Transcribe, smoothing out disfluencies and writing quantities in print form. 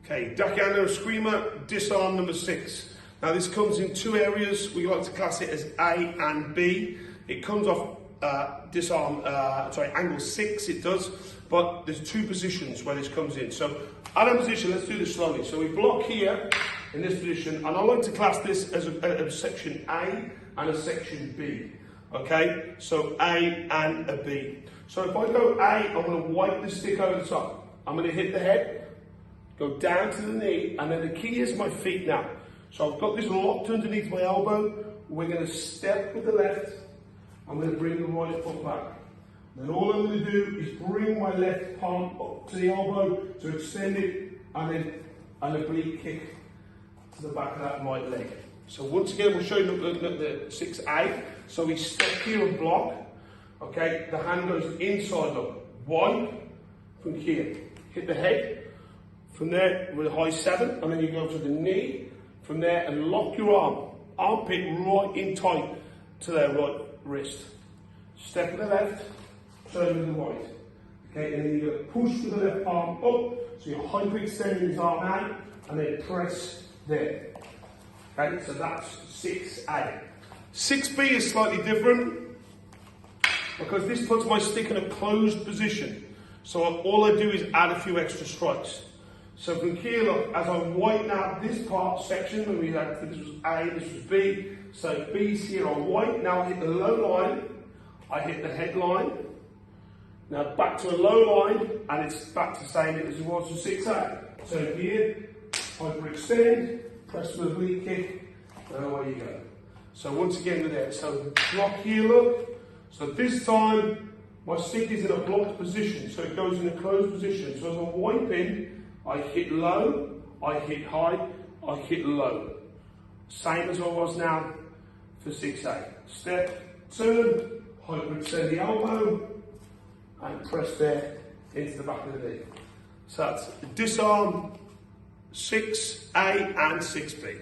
Okay, Dacayana Escrima, Disarm number 6. Now this comes in two areas. We like to class it as A and B. It comes off angle 6, it does, but there's two positions where this comes in. So at a position, let's do this slowly. So we block here in this position, and I like to class this as a section A and a section B. Okay, so A and a B. So if I go A, I'm going to wipe the stick over the top. I'm going to hit the head, go down to the knee, and then the key is my feet now. So I've got this locked underneath my elbow. We're going to step with the left. I'm going to bring the right foot back. Then all I'm going to do is bring my left palm up to the elbow to extend it, and then an oblique kick to the back of that right leg. So once again, we'll show you the 6A. So we step here and block. Okay, the hand goes inside up. 1 from here. Hit the head. From there, with a high 7, and then you go to the knee. From there, and lock your armpit right in tight to their right wrist. Step to the left, turn to the right. Okay, and then you're going to push with the left palm up, so you're hyperextending this arm out, and then press there. Okay, so that's 6A. 6B is slightly different, because this puts my stick in a closed position. So all I do is add a few extra strikes. So from here, look, as I whiten out this part section, when we had, this was A, this was B, so B's here on white. Now I hit the low line, I hit the head line. Now back to a low line, and it's back to same as it was for 6A. So here, hyperextend, press with a oblique kick, and away you go. So once again with that, so block here, look. So this time, my stick is in a blocked position, so it goes in a closed position. So as I wipe in, I hit low, I hit high, I hit low. Same as I was now for 6A. Step, turn, hyperextend the elbow, and press there into the back of the knee. So that's Disarm 6A and 6B.